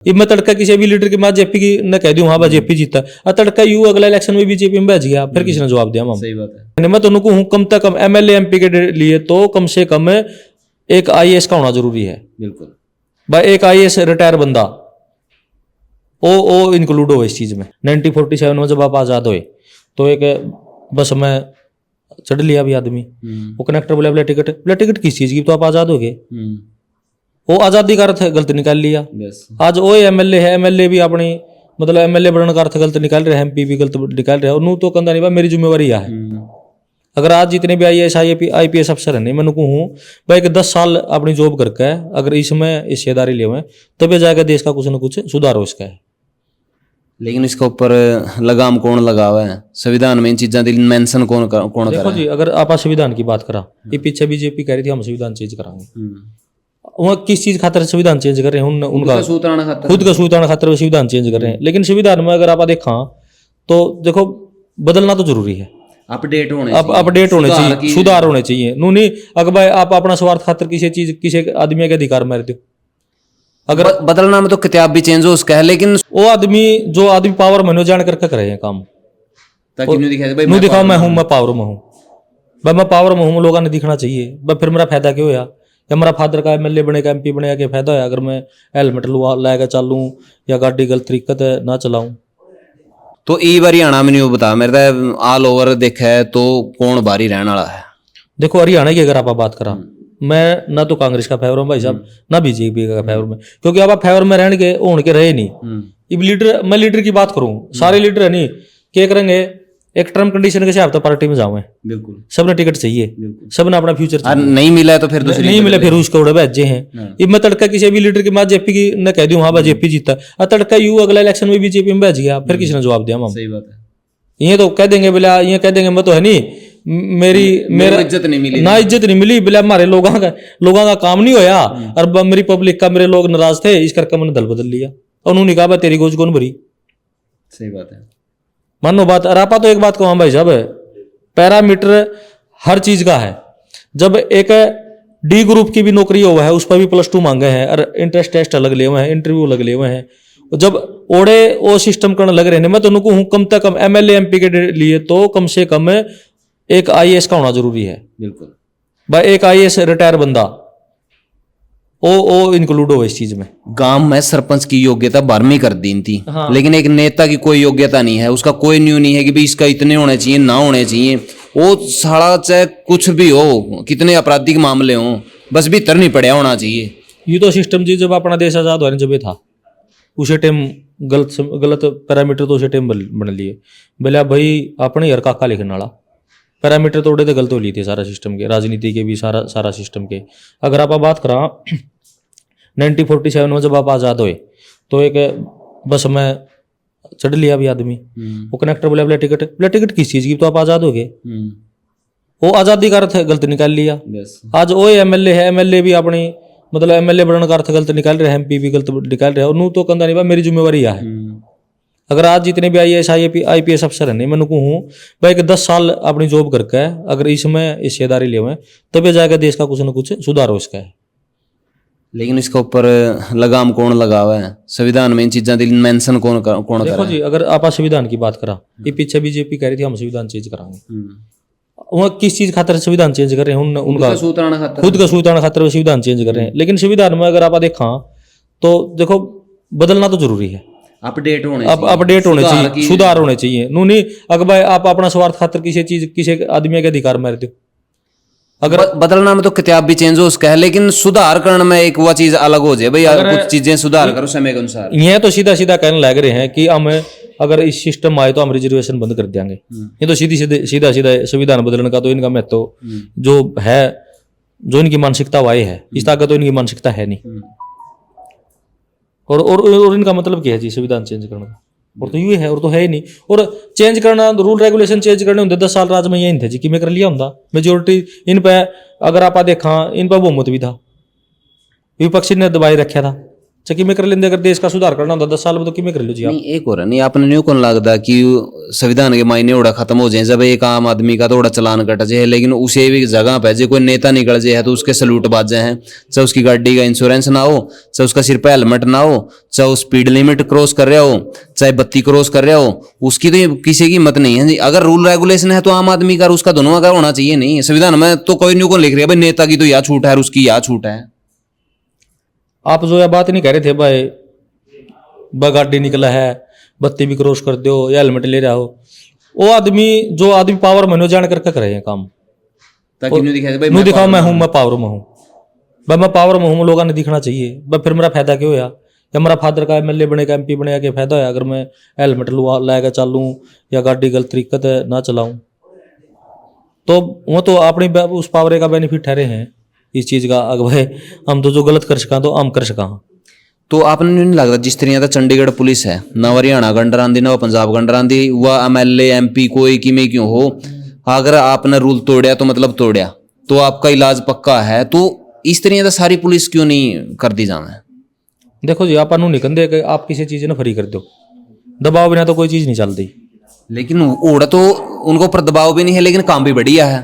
अब मैं तड़का किसी भी लीडर के बाद जेपी की न कह दूं हाँ भाई जेपी जीता और तड़का यू अगला इलेक्शन में बीजेपी में भेज गया फिर किसने जवाब दिया। सही बात है। मैं तो कहूँ कम से कम एमएलए एमपी के लिए तो कम से कम एक आईएएस का होना जरूरी है। बिल्कुल भाई एक आईएएस रिटायर बंदा ओ इंक्लूड हो इस चीज में। 1947 में जब आप आजाद हुए तो एक बस में चढ़ लिया भी आदमी, वो कनेक्टर बोले टिकट किस चीज की, तो आप आजाद हो गए। वो आजादी का अर्थ गलत निकाल लिया। आज वो एमएलए है, एमएलए भी अपनी मतलब एमएलए बनने का अर्थ गलत निकाल रहे हैं, एमपी भी गलत निकाल रहे हैं। और तो कंधा नहीं भाई मेरी जिम्मेवारी है। अगर आज जितने भी आईएएस आईपीएस अफसर है नहीं मैं कहूँ भाई 10 साल अपनी जॉब करके अगर इसमें हिस्सेदारी ले हुए तब जाकर देश का कुछ न कुछ सुधार हो इसका है। लेकिन इसके ऊपर लगाम कौन लगा हुआ है? संविधान में इन चीज़ों की मेंशन कौन देखो जी, अगर आप संविधान की बात करा, ये पीछे बीजेपी कह रही थी हम संविधान चेंज कराएंगे। वह किस चीज खातर संविधान चेंज कर रहे हैं? उनका खुद का सूत्राना खातर संविधान चेंज कर रहे हैं। लेकिन संविधान में अगर आप देखा तो देखो बदलना तो जरूरी है, अपडेट होने चाहिए, सुधार होने चाहिए। नू नहीं अगर भाई आप अपना स्वार्थ खातर किसी आदमी के अधिकार मारते हो। अगर बदलना में तो किताब भी चेंज हो उसका है, लेकिन वो आदमी पावर में जान करके करे हैं काम, ताकि नू दिखाओ मैं पावर में हूँ, भाई मैं पावर में हूँ, लोगों ने दिखना चाहिए। भाई फिर मेरा फायदा क्यों होया? या मेरा फादर का एमएलए बनेगा एमपी बनेगा क्या फायदा है अगर मैं हेलमेट लाकर चलूँ या गाड़ी गलत तरीके से ना चलाऊं? तो हरियाणा में नहीं बता मेरे ऑल ओवर देखा है तो कौन बारी रहने वाला है? देखो हरियाणा की अगर आप बात करा, मैं ना तो कांग्रेस का फेवर हूँ भाई साहब, ना बीजेपी का फेवर में, क्योंकि अब आप फेवर में रहने के होने के रहे नहीं। अब लीडर, मैं लीडर की बात करूँ, सारे लीडर है नहीं क्या करेंगे, एक टर्म कंडीशन के हिसाब से पार्टी में जाओ। बिल्कुल सबने टिकट चाहिए, सबने अपना फ्यूचर नहीं मिला तो फिर नहीं मिला फिर उसको उड़े भेजे हैं। अब मैं तड़का किसी भी लीडर के बाद जेपी की न कह दूं हाँ भाई जेपी जीता और तड़का यू अगला इलेक्शन में बीजेपी में भेज गया फिर किसने जवाब दिया। सही बात है। ये तो कह देंगे बोला, ये कह देंगे मैं तो है नहीं मेरा इज्जत नहीं मिली बोला, हमारे लोगों का काम नहीं होया और मेरी पब्लिक का मेरे लोग नाराज थे इस करके मैंने दल बदल लिया। और उन्होंने कहा तेरी गोज कौन भरी? सही बात है, मानो बात। और आपा तो एक बात कहूँ भाई साहब, पैरामीटर हर चीज का है। जब एक डी ग्रुप की भी नौकरी हुआ है उस पर भी +2 मांगे हैं और इंटरेस्ट टेस्ट अलग ले हुए हैं, इंटरव्यू अलग ले हुए हैं। जब ओढ़े वो सिस्टम करने लग रहे हैं, मैं तो कहूँ कम से कम एमएलए एमपी के लिए तो कम से कम एक आईएएस का होना जरूरी है। बिल्कुल भाई एक आईएएस रिटायर बंदा ओ इंक्लूड हो इस चीज में। गांव में सरपंच की योग्यता 12वीं कर दी थी। हाँ। लेकिन एक नेता की कोई योग्यता नहीं है, उसका कोई न्यू नहीं है कि भाई इसका इतने होने चाहिए ना होने चाहिए। वो सारा चाहे कुछ भी हो, कितने आपराधिक मामले हों, बस भीतर नहीं पड़ा होना चाहिए। ये तो सिस्टम जी जब अपना देश आजाद हुआ जब ये था उसे टाइम गलत पैरामीटर तो उसे टाइम बन लिए। बोला भाई अपने यार काका लिखने वाला पैरामीटर तोड़े तो गलत हो ली थी सारा सिस्टम के, राजनीति के भी सारा सिस्टम के। अगर आप बात करा 1947 में जब आप आजाद हुए तो एक बस में चढ़ लिया भी आदमी, वो कनेक्टर बोले टिकट किस चीज की, तो आप आजाद हो गए। वो आजादी का अर्थ गलत निकाल लिया। आज वो एमएलए है, एमएलए भी अपनी मतलब एमएलए बनने का अर्थ गलत निकाल रहे हैं, एमपी भी गलत निकाल रहे हैं। और तो कंधा नहीं भाई मेरी जिम्मेवारी है। अगर आज जितने भी आईएएस आईपीएस अफसर है नहीं मैं कहूँ भाई 10 साल अपनी जॉब करके अगर इसमें हिस्सेदारी ले हुए तब जाकर देश का कुछ न कुछ सुधार हो इसका है। लेकिन इसके ऊपर लगाम कौन लगा हुआ है? संविधान में इन चीज़ों की मेंशन कौन देखो जी, अगर आप संविधान की बात करा, ये पीछे बीजेपी कह रही थी हम संविधान चेंज कराएंगे। वह किस चीज खातर संविधान चेंज कर रहे हैं? उनका खुद का सूत्राना खातर संविधान चेंज कर रहे हैं। लेकिन संविधान में अगर आप देखा तो देखो बदलना तो जरूरी है, अपडेट होने चाहिए, सुधार होने चाहिए। नू नहीं अगर भाई आप अपना स्वार्थ खातर किसी आदमी के अधिकार मारते हो। अगर बदलना में तो किताब भी चेंज हो उसका है, लेकिन सुधार करने में एक वो चीज अलग हो जाए भाई, कुछ चीजें सुधार करो समय के अनुसार। ये तो सीधा कहने लग रहे हैं कि हम अगर इस सिस्टम आए तो हम रिजर्वेशन बंद कर देंगे। ये तो सीधा संविधान बदलने का तो इनका महत्व जो है, जो इनकी मानसिकता वाई है, इस तरह तो इनकी मानसिकता है नहीं। और इनका मतलब क्या है जी संविधान चेंज करने का? और तो ये है और तो है ही नहीं। और चेंज करना रूल रेगुलेशन चेंज करने होंगे 10 साल राज में यही थे जी कि मैं कर लिया होंगे। मेजोरिटी इन पे अगर आप देखा इन पर बहुमत भी था, विपक्षी ने दबाए रखा था चकी में कर लेंगे। अगर देश का सुधार करना होता 10 साल में तो कि में कर लो जी आप। नहीं एक हो रहा नहीं आपने न्यू कौन लगता कि संविधान के मायने उड़ा खत्म हो जाए जब एक आम आदमी का थोड़ा चलान कट जाए, लेकिन उसे भी जगह पे जो कोई नेता निकल जाए तो उसके सलूट बाजे हैं, चाहे उसकी गाड़ी का इंश्योरेंस ना हो, चाहे उसका सिर पे हेलमेट ना हो, चाहे वो स्पीड लिमिट क्रॉस कर रहा हो, चाहे बत्ती क्रॉस कर रहा हो, उसकी तो किसी की हिम्मत नहीं है जी। अगर रूल रेगुलेशन है तो आम आदमी का उसका दोनों का होना चाहिए। नहीं संविधान में तो कोई न्यू कौन लिख रहा है भाई नेता की तो यह छूट है और उसकी यह छूट है। आप जो यह बात नहीं कह रहे थे भाई गाड़ी निकला है बत्ती भी क्रॉस कर दो या हेलमेट ले रहा हो, वो आदमी जो आदमी पावर में जान करके करे हैं काम, ताकि न्यू दिखाए भाई न्यू दिखाओ मैं हूं, मैं पावर में हूं भाई, मैं पावर में हूं, लोगों ने दिखना चाहिए भाई। फिर मेरा फायदा क्यों होया? या मेरा फादर का एमएलए बनेगा एमपी बनेगा क्या फायदा है अगर मैं हेलमेट लाएगा चालूं या गाड़ी गलत तरीके से ना चलाऊं? तो वो तो अपनी उस पावर का बेनिफिट ठहरे हैं इस चीज का। अगर भाई हम तो जो गलत कर सका तो हम कर सका। तो आपने नहीं लगता जिस तरह चंडीगढ़ पुलिस है ना हरियाणा का अंडर आंदी ना पंजाब का अंडर आंदी, वह एमएलए एमपी कोई कि में क्यों हो, अगर आपने रूल तोड़िया तो मतलब तोड़िया तो आपका इलाज पक्का है, तो इस तरह का सारी पुलिस क्यों नहीं कर दी जाना है? देखो जी आप नहीं कहते कि आप किसी चीज ने फ्री कर दो, दबाव बिना तो कोई चीज नहीं चलती। लेकिन ओड़ा तो उनको ऊपर दबाव भी नहीं है लेकिन काम भी बढ़िया है।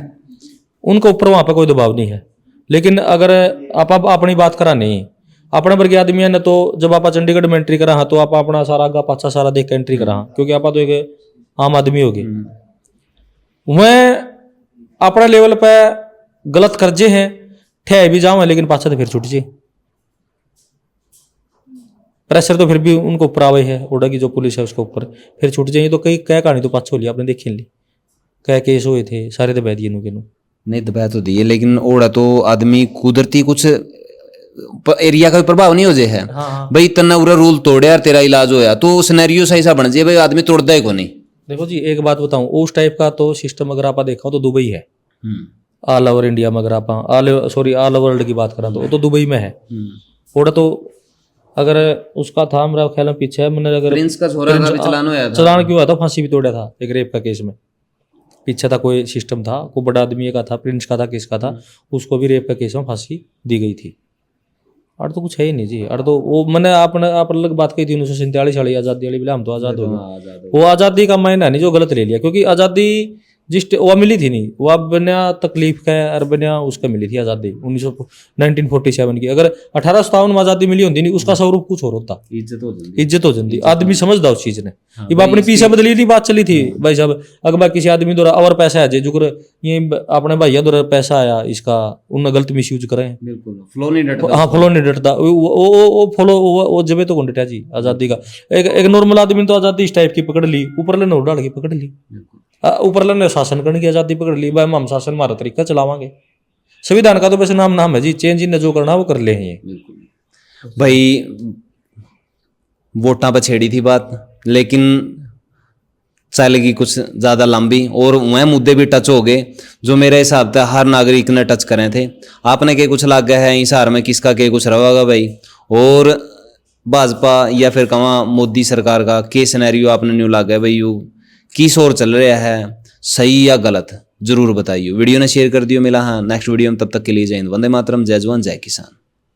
उनके ऊपर वहां पे कोई दबाव नहीं है, लेकिन अगर आप अपनी बात करा नहीं अपने वर्ग आदमी है ना, तो जब आप चंडीगढ़ में एंट्री करा तो आप अपना सारा आगा पाछा सारा देख के एंट्री करा, क्योंकि आप तो एक आम आदमी होगी। वह अपने लेवल पे गलत कर्जे हैं ठह भी जाओ लेकिन पाछा तो फिर छूट जाए, प्रेशर तो फिर भी उनको ऊपर आवे है, ओडा की जो पुलिस है उसके ऊपर फिर छूट जाए। तो कई क्या कहानी तो पाछा हो लिया आपने देखी ली, क्या केस हुए थे सारे दबा दिए नु के नु। नहीं दबाया तो दिए लेकिन ओड़ा तो आदमी कुदरती कुछ एरिया का भी प्रभाव नहीं हो जाए है। हाँ। भाई इतना पूरा रूल तोड़े यार तेरा इलाज होया तो सिनेरियो सही सा बन जाए, भाई आदमी तोड़ता है को नहीं। देखो जी एक बात बताऊं, उस टाइप का तो सिस्टम अगर आप देखा तो दुबई है ऑल ओवर इंडिया में, अगर आप ऑल ओवर वर्ल्ड की बात करें तो वो तो दुबई में है। थोड़ा तो अगर उसका था मेरा ख्याल में पीछे मैंने अगर प्रिंस का छोरा का भी चलान होया था। चलान क्यों हुआ था? फांसी भी तोड़ा था एक रेप का केस में, पीछे था कोई सिस्टम था, कोई बड़ा आदमी का था, प्रिंस का था किसका था, उसको भी रेप का केस में फांसी दी गई थी। और तो कुछ है ही नहीं जी। और तो वो मैंने आपने आप अलग बात कही थी 1947 वाली आज़ादी वाली, हम तो आज़ाद हो गए। वो आज़ादी का मायना नहीं जो गलत ले लिया, क्योंकि आज़ादी जिस वो मिली थी नहीं, वो बिना तकलीफ का और बिना उसका मिली थी आज़ादी 1947 की। अगर 1857 में आज़ादी मिली होती नहीं, उसका स्वरूप कुछ और होता, इज्जत हो जाती। आदमी समझदा उस चीज ने। अब अपने पीछे बदली नहीं बात चली थी भाई साहब, अगर मैं किसी आदमी द्वारा और पैसा है जो ये अपने भैया द्वारा पैसा आया इसका, उन्हें गलत मिस यूज करें, फ्लो नहीं डटता। हाँ फ्लो नहीं डटता, वो फ्लो वो जब तो कौन डटा जी आज़ादी का। एक नॉर्मल आदमी तो आज़ादी इस टाइप की पकड़ ली, ऊपर ले नोट डाल के पकड़ ली, ऊपर ने शासन करने की आजादी पकड़ ली, भाई हम शासन हमारा तरीका चलावांगे। संविधान का तो वैसे नाम है जी, चेंज इन्हें जो करना वो कर ले हैं ये। भाई वोटां पर छेड़ी थी बात, लेकिन चलेगी कुछ ज्यादा लंबी और वह मुद्दे भी टच हो गए जो मेरे हिसाब से हर नागरिक ने टच करे थे। आपने के कुछ लग गया है इस हार में किसका के कुछ रहेगा भाई, और भाजपा या फिर कहाँ मोदी सरकार का के सिनेरियो आपने न्यू लग गया भाई, यू किस ओर चल रहा है, सही या गलत, जरूर बताइए। वीडियो ने शेयर कर दियो। मिला हाँ नेक्स्ट वीडियो में, तब तक के लिए जय हिंद, वंदे मातरम, जय जवान जय किसान।